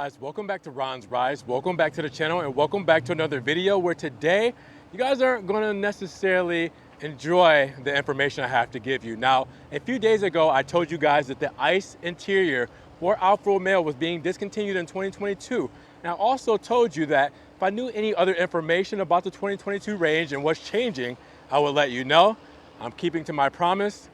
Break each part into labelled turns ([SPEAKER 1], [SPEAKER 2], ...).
[SPEAKER 1] guys, welcome back to Ron's Rise. Welcome back to the channel and welcome back to another video where today you guys aren't going to necessarily enjoy the information I have to give you. Now, a few days ago, I told you guys that the ICE interior for Alfa Romeo was being discontinued in 2022. And I also told you that if I knew any other information about the 2022 range and what's changing, I would let you know. I'm keeping to my promise.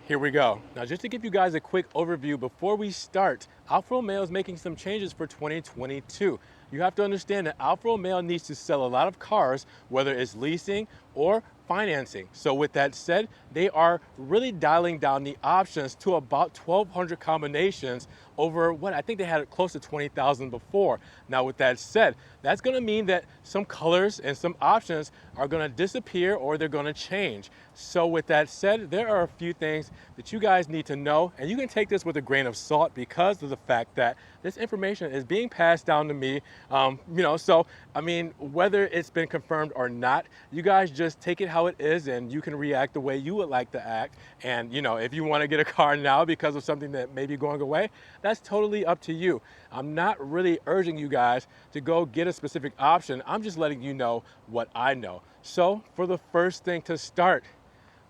[SPEAKER 1] Here we go. Now, just to give you guys a quick overview before we start, Alfa Romeo is making some changes for 2022. You have to understand that Alfa Romeo needs to sell a lot of cars, whether it's leasing or financing. So with that said, they are really dialing down the options to about 1,200 combinations over what I think they had close to 20,000 before. Now with that said, that's gonna mean that some colors and some options are gonna disappear or they're gonna change. So with that said, there are a few things that you guys need to know, and you can take this with a grain of salt because of the fact that this information is being passed down to me. So I mean, whether it's been confirmed or not, you guys just take it how it is and you can react the way you would like to act. And if you want to get a car now because of something that may be going away, that's totally up to you. I'm not really urging you guys to go get a specific option. I'm just letting you know what I know. So for the first thing to start,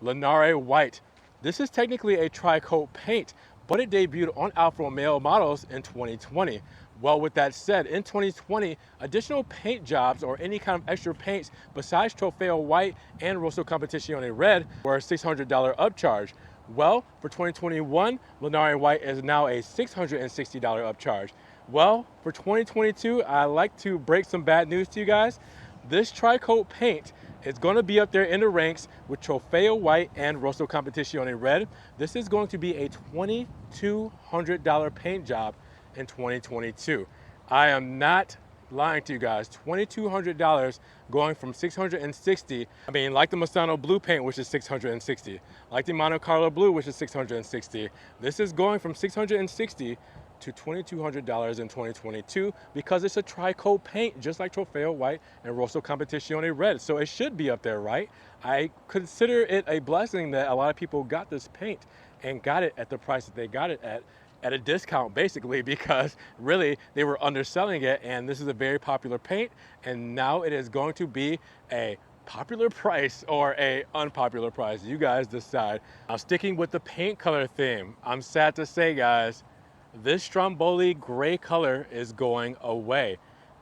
[SPEAKER 1] Linare White. This is technically a tri-coat paint, but it debuted on Alfa Romeo models in 2020. Well, with that said, in 2020, additional paint jobs or any kind of extra paints besides Trofeo White and Rosso Competizione Red were a $600 upcharge. Well, for 2021, Linare White is now a $660 upcharge. Well, for 2022, I like to break some bad news to you guys. This tri-coat paint is going to be up there in the ranks with Trofeo White and Rosso Competizione Red. This is going to be a $2,200 paint job in 2022. I am not lying to you guys. $2,200 going from $660. I mean, like the Mustano Blue paint, which is $660. Like the Monte Carlo Blue, which is $660. This is going from $660 to $2,200 in 2022 because it's a tri-coat paint, just like Trofeo White and Rosso Competizione Red. So it should be up there, right? I consider it a blessing that a lot of people got this paint and got it at the price that they got it at a discount, basically, because really they were underselling it, and this is a very popular paint, and now it is going to be a popular price or a unpopular price. You guys decide. Now, sticking with the paint color theme, I'm sad to say, guys, this Stromboli gray color is going away.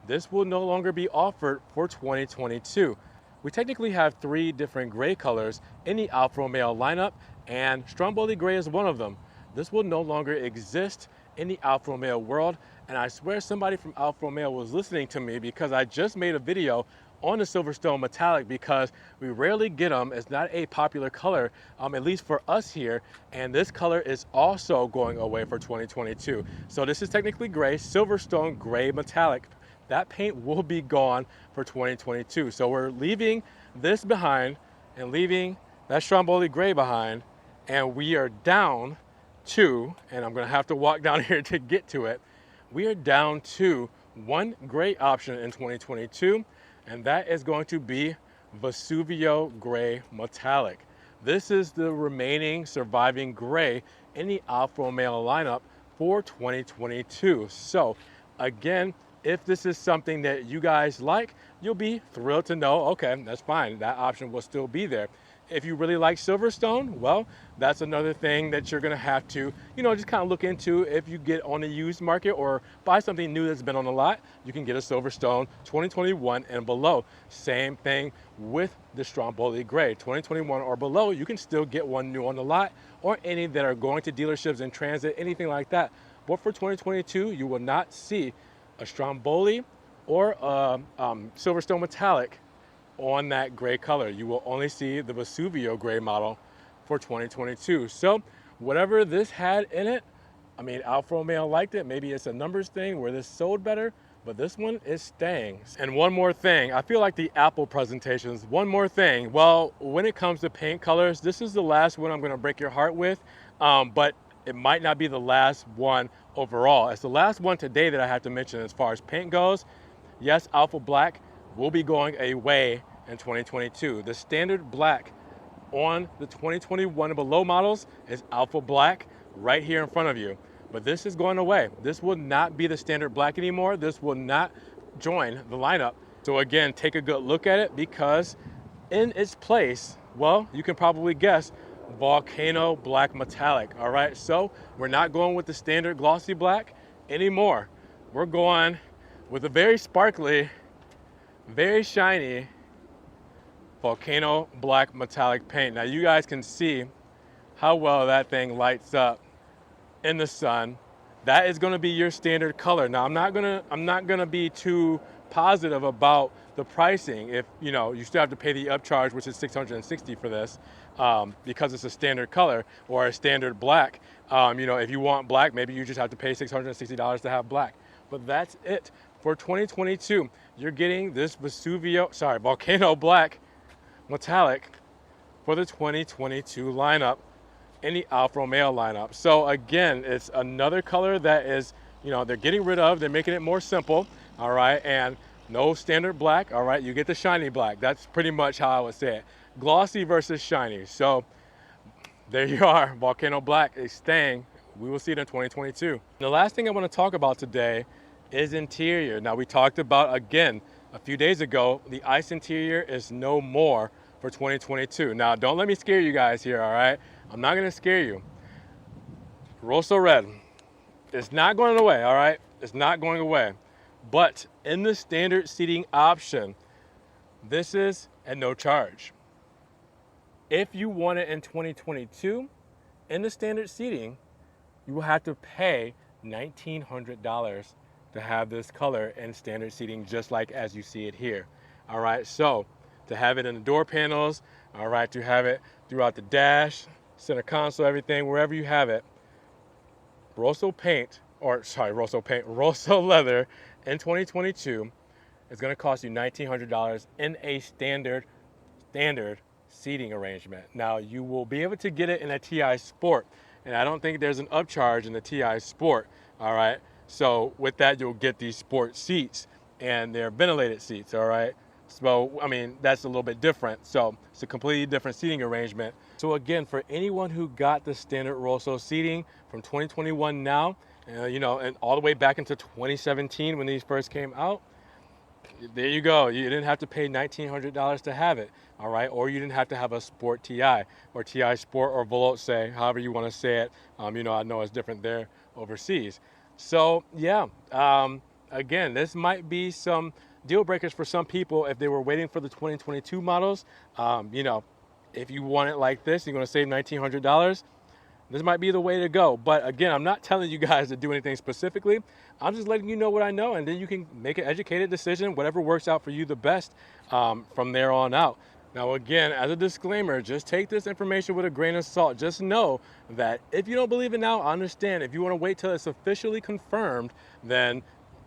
[SPEAKER 1] This will no longer be offered for 2022. We technically have 3 different gray colors in the Alfa Romeo lineup, and Stromboli gray is one of them. This will no longer exist in the Alfa Romeo world, and I swear somebody from Alfa Romeo was listening to me because I just made a video on the Silverstone Metallic because we rarely get them. It's not a popular color, at least for us here, and this color is also going away for 2022. So this is technically gray, Silverstone Gray Metallic. That paint will be gone for 2022. So we're leaving this behind and leaving that Stromboli gray behind, and we are down to, and I'm gonna have to walk down here to get to it, we are down to one gray option in 2022, and that is going to be Vesuvio Gray Metallic. This is the remaining surviving gray in the Alfa Romeo lineup for 2022. So again, if this is something that you guys like, you'll be thrilled to know, okay, that's fine, that option will still be there. If you really like Silverstone, well, that's another thing that you're gonna have to, just kind of look into. If you get on the used market or buy something new that's been on the lot, you can get a Silverstone 2021 and below. Same thing with the Stromboli Gray. 2021 or below, you can still get one new on the lot or any that are going to dealerships in transit, anything like that. But for 2022, you will not see a Stromboli or a Silverstone Metallic on that gray color. You will only see the Vesuvio gray model for 2022. So whatever this had in it, I mean, Alfa Romeo liked it. Maybe it's a numbers thing where this sold better, but this one is staying. And one more thing, I feel like the Apple presentations, one more thing. Well, when it comes to paint colors, this is the last one I'm gonna break your heart with, but it might not be the last one overall. It's the last one today that I have to mention as far as paint goes. Yes, Alpha Black will be going away in 2022. The standard black on the 2021 and below models is Alpha Black right here in front of you. but this is going away. This will not be the standard black anymore. This will not join the lineup. So again, take a good look at it, because in its place, well, you can probably guess, volcano black metallic. All right, so we're not going with the standard glossy black anymore. We're going with a very sparkly, very shiny volcano black metallic paint. Now you guys can see how well that thing lights up in the sun. That is going to be your standard color. Now I'm not gonna be too positive about the pricing. If you still have to pay the upcharge, which is $660 for this, because it's a standard color or a standard black. If you want black, maybe you just have to pay $660 to have black. But that's it for 2022. You're getting this volcano black metallic for the 2022 lineup in the Alfa Romeo lineup. So again, it's another color that is, they're getting rid of. They're making it more simple, all right? And no standard black, all right? You get the shiny black. That's pretty much how I would say it. Glossy versus shiny. So there you are. Volcano black is staying. We will see it in 2022. The last thing I want to talk about today is interior. Now we talked about, again, a few days ago, the ice interior is no more for 2022. Now don't let me scare you guys here, all right? I'm not gonna scare you. Rosso red, it's not going away, all right? It's not going away. But in the standard seating option, this is at no charge. If you want it in 2022, in the standard seating, you will have to pay $1,900 to have this color in standard seating, just like as you see it here. All right, so to have it in the door panels, all right, to have it throughout the dash, center console, everything, wherever you have it, Rosso leather in 2022 is going to cost you $1,900 in a standard seating arrangement. Now you will be able to get it in a TI Sport, and I don't think there's an upcharge in the TI Sport. All right, so with that you'll get these sport seats, and they're ventilated seats. All right, so I mean that's a little bit different. So it's a completely different seating arrangement. So again, for anyone who got the standard Rosso seating from 2021 now, and all the way back into 2017 when these first came out, there you go. You didn't have to pay $1,900 to have it, all right? Or you didn't have to have a Sport TI or TI Sport or Veloce, however you want to say it. I know it's different there overseas. So yeah, again, this might be some deal breakers for some people if they were waiting for the 2022 models. If you want it like this, you're going to save $1,900. This might be the way to go. But again, I'm not telling you guys to do anything specifically. I'm just letting you know what I know, and then you can make an educated decision, whatever works out for you the best from there on out. Now again, as a disclaimer, just take this information with a grain of salt. Just know that if you don't believe it now, I understand. If you want to wait till it's officially confirmed, then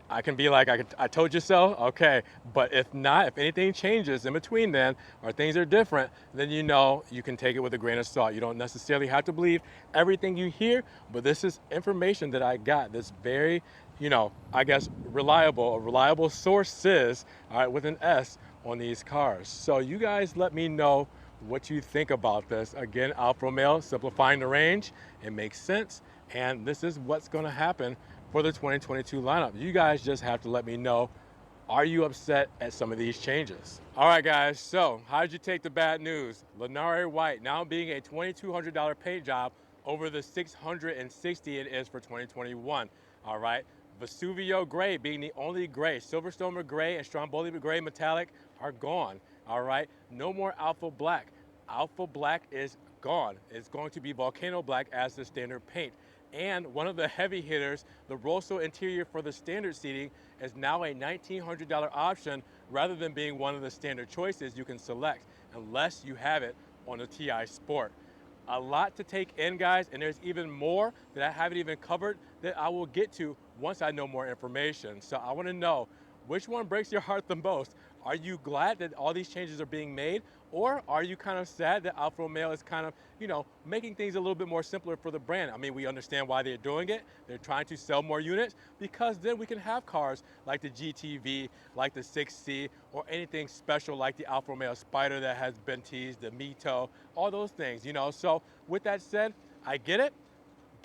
[SPEAKER 1] I can be like, I told you so, okay. But if not, if anything changes in between then, or things are different, then you can take it with a grain of salt. You don't necessarily have to believe everything you hear, but this is information that I got that's very, I guess, reliable sources, all right, with an S on these cars. So you guys let me know what you think about this. Again, Alfa Romeo, simplifying the range. It makes sense, and this is what's gonna happen for the 2022 lineup. You guys just have to let me know, are you upset at some of these changes? All right, guys, so how did you take the bad news? Lanare White now being a $2,200 paint job over the $660 it is for 2021. All right, Vesuvio Gray being the only gray. Silverstone Gray and Stromboli Gray Metallic are gone. All right, no more Alpha Black. Alpha Black is gone. It's going to be Volcano Black as the standard paint. And one of the heavy hitters, the Rosso interior for the standard seating, is now a $1,900 option rather than being one of the standard choices you can select, unless you have it on the TI Sport. A lot to take in, guys, and there's even more that I haven't even covered that I will get to once I know more information. So I want to know, which one breaks your heart the most? Are you glad that all these changes are being made, or are you kind of sad that Alfa Romeo is kind of, making things a little bit more simpler for the brand? I mean, we understand why they're doing it. They're trying to sell more units, because then we can have cars like the GTV, like the 6C, or anything special like the Alfa Romeo Spider that has been teased, the Mito, all those things, So with that said, I get it.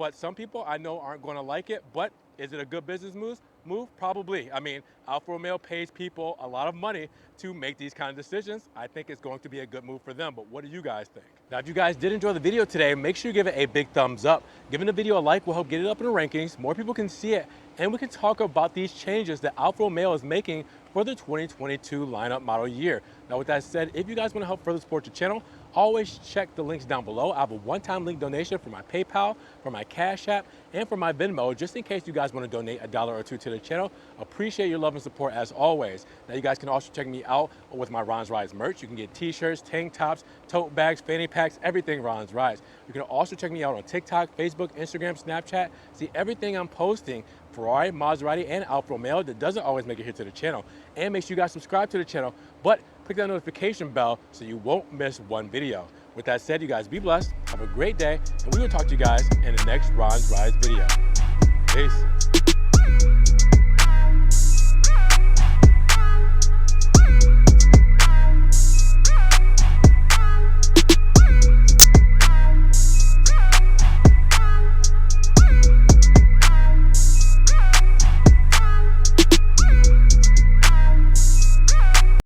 [SPEAKER 1] but some people I know aren't going to like it. But is it a good business move? Probably. I mean, Alfa Romeo pays people a lot of money to make these kind of decisions. I think it's going to be a good move for them, but what do you guys think? Now, if you guys did enjoy the video today, make sure you give it a big thumbs up. Giving the video a like will help get it up in the rankings, more people can see it, and we can talk about these changes that Alfa Romeo is making for the 2022 lineup model year. Now, with that said, if you guys want to help further support the channel, always check the links down below. I have a one-time link donation for my PayPal, for my Cash App, and for my Venmo, just in case you guys want to donate $1 or $2 to the channel. Appreciate your love and support as always. Now, you guys can also check me out with my Ron's Rides merch. You can get t-shirts, tank tops, tote bags, fanny packs, everything Ron's Rides. You can also check me out on TikTok, Facebook, Instagram, Snapchat. See everything I'm posting, Ferrari, Maserati, and Alfa Romeo, that doesn't always make it here to the channel. And make sure you guys subscribe to the channel, but click that notification bell so you won't miss one video. With that said, you guys be blessed, have a great day, and we will talk to you guys in the next Ron's Rides video. Peace.